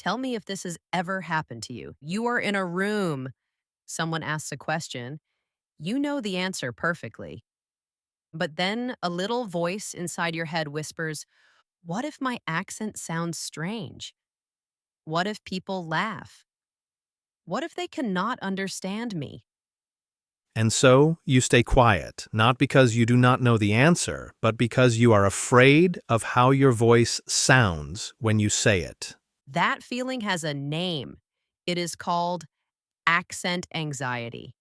tell me if this has ever happened to you. You are in a room, someone asks a question, you know the answer perfectly. But then a little voice inside your head whispers, what if my accent sounds strange? What if people laugh? What if they cannot understand me? And so you stay quiet, not because you do not know the answer, but because you are afraid of how your voice sounds when you say it. That feeling has a name. It is called accent anxiety.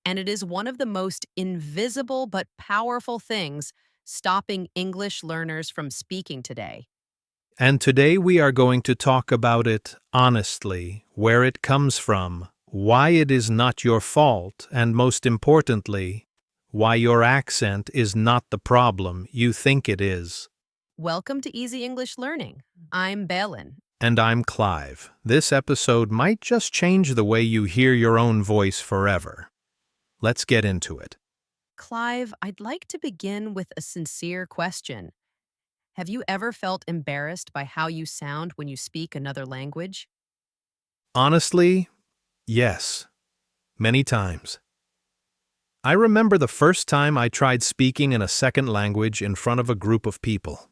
And it is one of the most invisible but powerful things stopping English learners from speaking today. And today we are going to talk about it honestly, where it comes from, why it is not your fault, and most importantly, why your accent is not the problem you think it is. Welcome to Easy English Learning. I'm Balin. And I'm Clive. This episode might just change the way you hear your own voice forever. Let's get into it. Clive, I'd like to begin with a sincere question. Have you ever felt embarrassed by how you sound when you speak another language? Honestly, yes. Many times. I remember the first time I tried speaking in a second language in front of a group of people.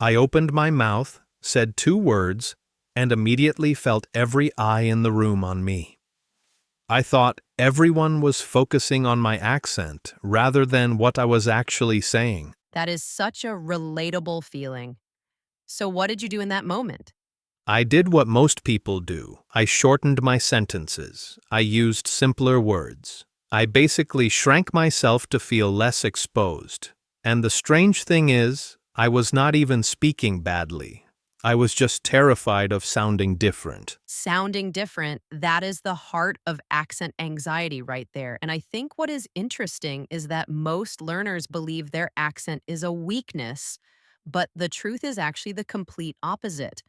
I opened my mouth, said 2 words, and immediately felt every eye in the room on me. I thought everyone was focusing on my accent rather than what I was actually saying. That is such a relatable feeling. So, what did you do in that moment? I did what most people do. I shortened my sentences. I used simpler words. I basically shrank myself to feel less exposed. And the strange thing is, I was not even speaking badly. I was just terrified of sounding different. Sounding different, that is the heart of accent anxiety right there. And I think what is interesting is that most learners believe their accent is a weakness, but the truth is actually the complete opposite.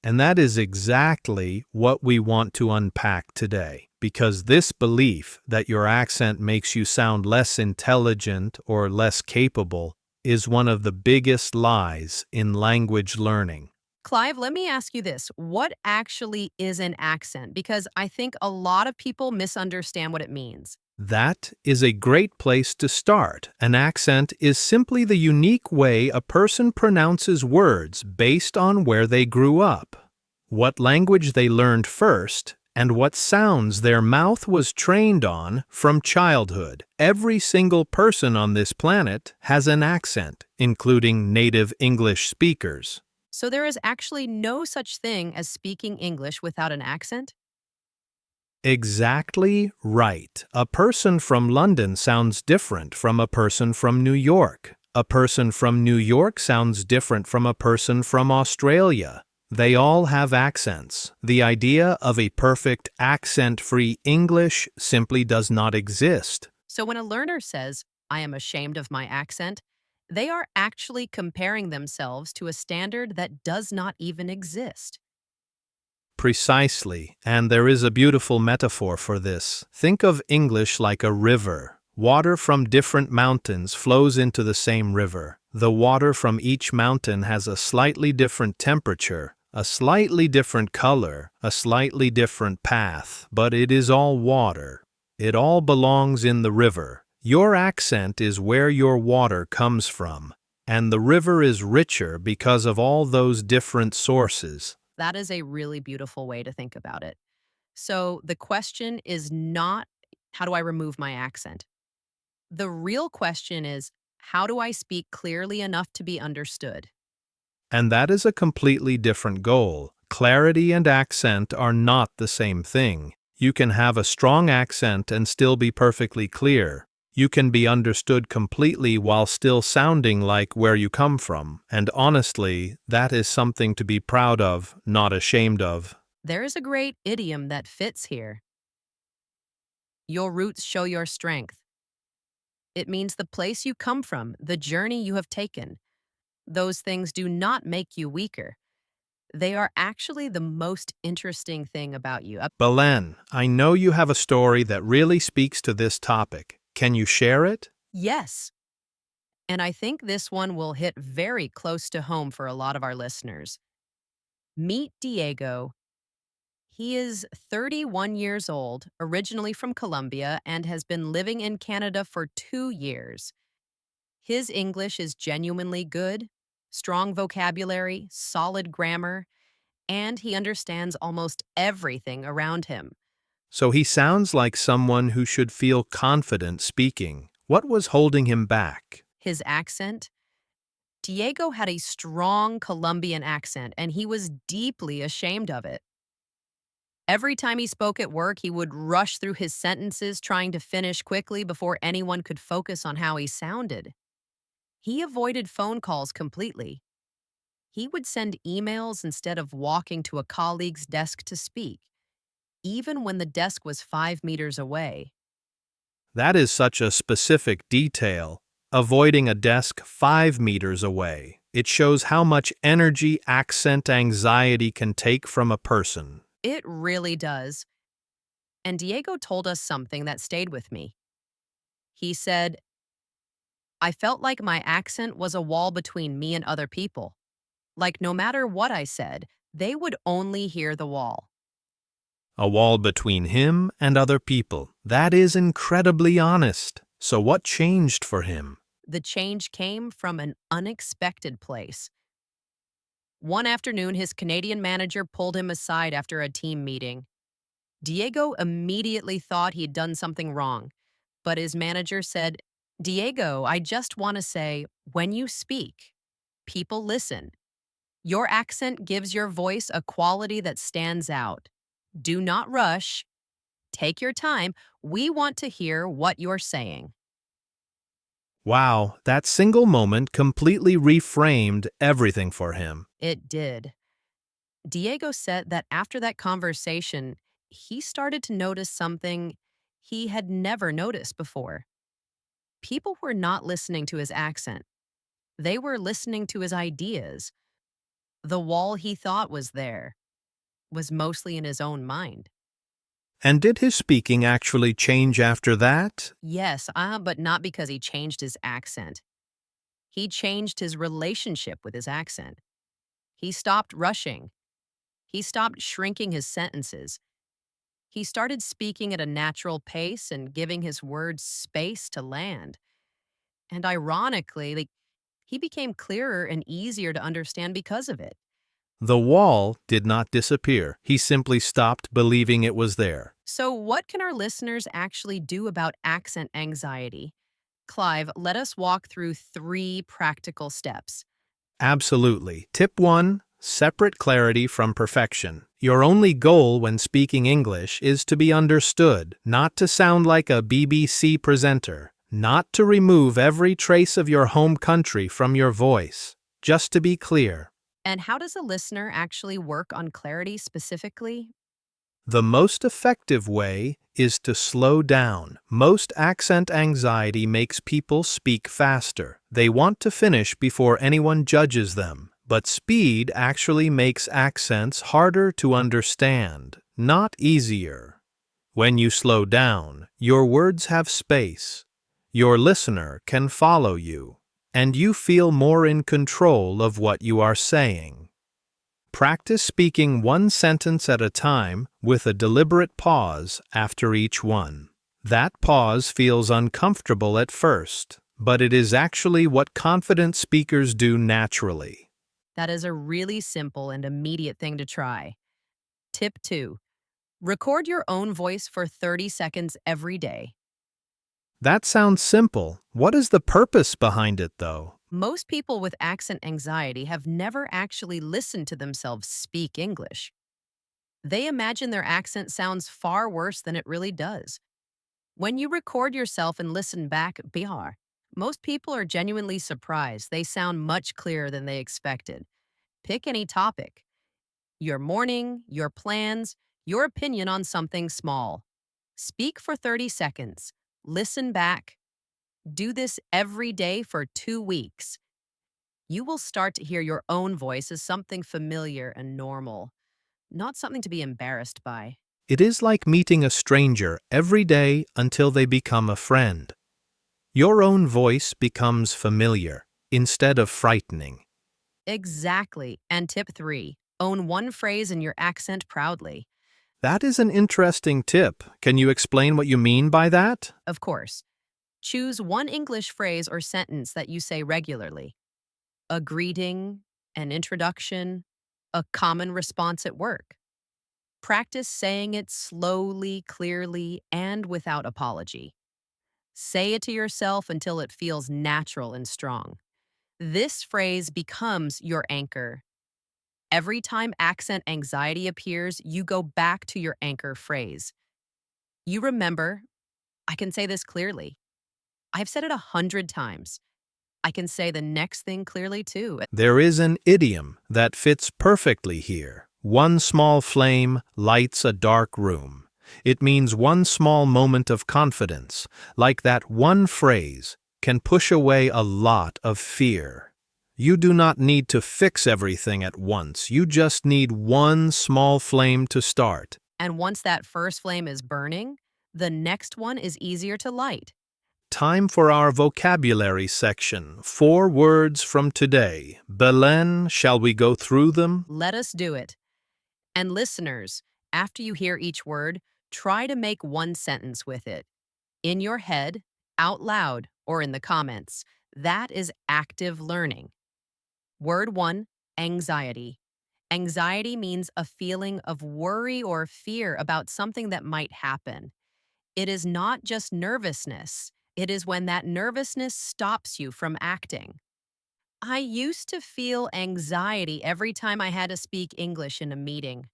And that is exactly what we want to unpack today, because this belief that your accent makes you sound less intelligent or less capable is one of the biggest lies in language learning. Clive, let me ask you this. What actually is an accent? Because I think a lot of people misunderstand what it means. That is a great place to start. An accent is simply the unique way a person pronounces words based on where they grew up, what language they learned first, and what sounds their mouth was trained on from childhood. Every single person on this planet has an accent, including native English speakers. So there is actually no such thing as speaking English without an accent? Exactly right. A person from London sounds different from a person from New York. A person from New York sounds different from a person from Australia. They all have accents. The idea of a perfect accent-free English simply does not exist. So when a learner says, I am ashamed of my accent, they are actually comparing themselves to a standard that does not even exist. Precisely, and there is a beautiful metaphor for this. Think of English like a river. Water from different mountains flows into the same river. The water from each mountain has a slightly different temperature, a slightly different color, a slightly different path, but it is all water. It all belongs in the river. Your accent is where your water comes from, and the river is richer because of all those different sources. That is a really beautiful way to think about it. So the question is not, how do I remove my accent? The real question is, how do I speak clearly enough to be understood? And that is a completely different goal. Clarity and accent are not the same thing. You can have a strong accent and still be perfectly clear. You can be understood completely while still sounding like where you come from. And honestly, that is something to be proud of, not ashamed of. There is a great idiom that fits here. Your roots show your strength. It means the place you come from, the journey you have taken. Those things do not make you weaker. They are actually the most interesting thing about you. Belen, I know you have a story that really speaks to this topic. Can you share it? Yes. And I think this one will hit very close to home for a lot of our listeners. Meet Diego. He is 31 years old, originally from Colombia, and has been living in Canada for 2 years. His English is genuinely good, strong vocabulary, solid grammar, and he understands almost everything around him. So he sounds like someone who should feel confident speaking. What was holding him back? His accent? Diego had a strong Colombian accent, and he was deeply ashamed of it. Every time he spoke at work, he would rush through his sentences, trying to finish quickly before anyone could focus on how he sounded. He avoided phone calls completely. He would send emails instead of walking to a colleague's desk to speak, even when the desk was 5 meters away. That is such a specific detail. Avoiding a desk 5 meters away. It shows how much energy accent anxiety can take from a person. It really does. And Diego told us something that stayed with me. He said, I felt like my accent was a wall between me and other people. Like no matter what I said, they would only hear the wall. A wall between him and other people. That is incredibly honest. So what changed for him? The change came from an unexpected place. One afternoon, his Canadian manager pulled him aside after a team meeting. Diego immediately thought he'd done something wrong, but his manager said, Diego, I just want to say, when you speak, people listen. Your accent gives your voice a quality that stands out. Do not rush. Take your time. We want to hear what you're saying. Wow, that single moment completely reframed everything for him. It did. Diego said that after that conversation, he started to notice something he had never noticed before. People were not listening to his accent. They were listening to his ideas. The wall he thought was there was mostly in his own mind. And did his speaking actually change after that? Yes, but not because he changed his accent. He changed his relationship with his accent. He stopped rushing. He stopped shrinking his sentences. He started speaking at a natural pace and giving his words space to land. And ironically, he became clearer and easier to understand because of it. The wall did not disappear. He simply stopped believing it was there. So, what can our listeners actually do about accent anxiety? Clive, let us walk through 3 practical steps. Absolutely. Tip 1. Separate clarity from perfection. Your only goal when speaking English is to be understood, not to sound like a BBC presenter, not to remove every trace of your home country from your voice. Just to be clear. And how does a listener actually work on clarity specifically? The most effective way is to slow down. Most accent anxiety makes people speak faster. They want to finish before anyone judges them. But speed actually makes accents harder to understand, not easier. When you slow down, your words have space. Your listener can follow you, and you feel more in control of what you are saying. Practice speaking one sentence at a time with a deliberate pause after each one. That pause feels uncomfortable at first, but it is actually what confident speakers do naturally. That is a really simple and immediate thing to try. Tip 2. Record your own voice for 30 seconds every day. That sounds simple. What is the purpose behind it, though? Most people with accent anxiety have never actually listened to themselves speak English. They imagine their accent sounds far worse than it really does. When you record yourself and listen back, most people are genuinely surprised. They sound much clearer than they expected. Pick any topic. Your morning, your plans, your opinion on something small. Speak for 30 seconds. Listen back. Do this every day for 2 weeks. You will start to hear your own voice as something familiar and normal, not something to be embarrassed by. It is like meeting a stranger every day until they become a friend. Your own voice becomes familiar instead of frightening. Exactly. And tip 3, own one phrase in your accent proudly. That is an interesting tip. Can you explain what you mean by that? Of course, choose one English phrase or sentence that you say regularly. A greeting, an introduction, a common response at work. Practice saying it slowly, clearly, and without apology. Say it to yourself until it feels natural and strong. This phrase becomes your anchor. Every time accent anxiety appears, you go back to your anchor phrase. You remember, I can say this clearly. I've said it 100 times. I can say the next thing clearly too. There is an idiom that fits perfectly here. One small flame lights a dark room. It means one small moment of confidence, like that one phrase, can push away a lot of fear. You do not need to fix everything at once. You just need one small flame to start. And once that first flame is burning, the next one is easier to light. Time for our vocabulary section. 4 words from today. Belen, shall we go through them? Let us do it. And listeners, after you hear each word, try to make one sentence with it. In your head, out loud, or in the comments. That is active learning. Word 1, anxiety. Anxiety means a feeling of worry or fear about something that might happen. It is not just nervousness. It is when that nervousness stops you from acting. I used to feel anxiety every time I had to speak English in a meeting.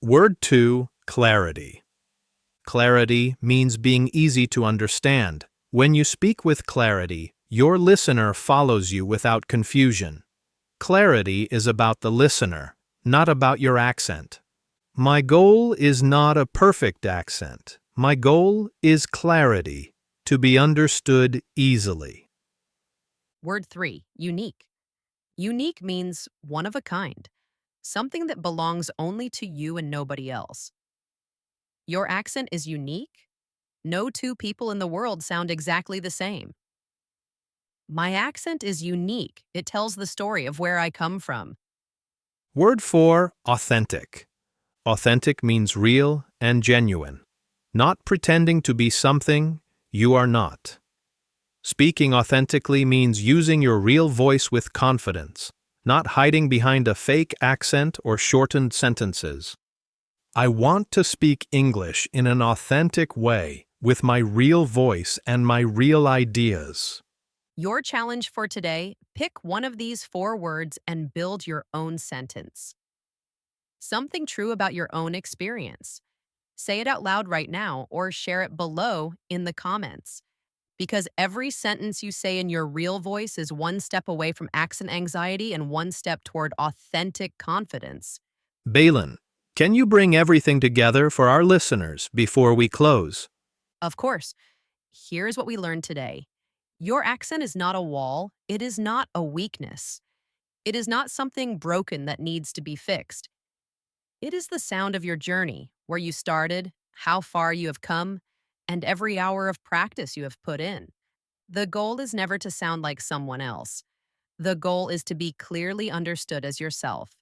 Word 2, clarity. Clarity means being easy to understand. When you speak with clarity, your listener follows you without confusion. Clarity is about the listener, not about your accent. My goal is not a perfect accent. My goal is clarity, to be understood easily. Word 3, unique. Unique means one of a kind, something that belongs only to you and nobody else. Your accent is unique. No two people in the world sound exactly the same. My accent is unique. It tells the story of where I come from. Word 4, authentic. Authentic means real and genuine. Not pretending to be something you are not. Speaking authentically means using your real voice with confidence, not hiding behind a fake accent or shortened sentences. I want to speak English in an authentic way, with my real voice and my real ideas. Your challenge for today, pick one of these 4 words and build your own sentence. Something true about your own experience. Say it out loud right now or share it below in the comments. Because every sentence you say in your real voice is one step away from accent anxiety and one step toward authentic confidence. Balin, can you bring everything together for our listeners before we close? Of course, here's what we learned today. Your accent is not a wall. It is not a weakness. It is not something broken that needs to be fixed. It is the sound of your journey, where you started, how far you have come, and every hour of practice you have put in. The goal is never to sound like someone else. The goal is to be clearly understood as yourself.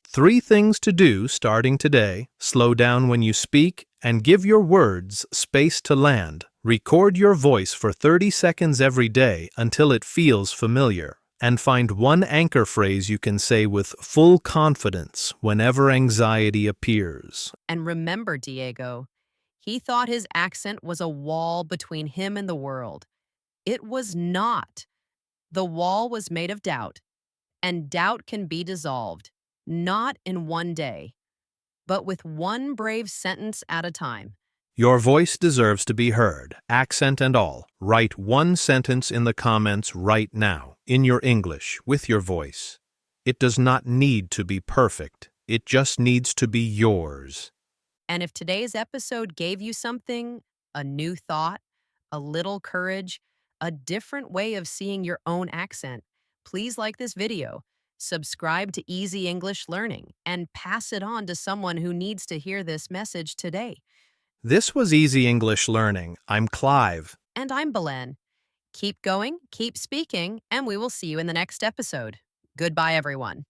3 things to do starting today. Slow down when you speak and give your words space to land. Record your voice for 30 seconds every day until it feels familiar. And find one anchor phrase you can say with full confidence whenever anxiety appears. And remember, Diego, he thought his accent was a wall between him and the world. It was not. The wall was made of doubt, and doubt can be dissolved, not in one day, but with one brave sentence at a time. Your voice deserves to be heard, accent and all. Write one sentence in the comments right now, in your English, with your voice. It does not need to be perfect. It just needs to be yours. And if today's episode gave you something, a new thought, a little courage, a different way of seeing your own accent, please like this video, subscribe to Easy English Learning, and pass it on to someone who needs to hear this message today. This was Easy English Learning. I'm Clive. And I'm Belen. Keep going, keep speaking, and we will see you in the next episode. Goodbye, everyone.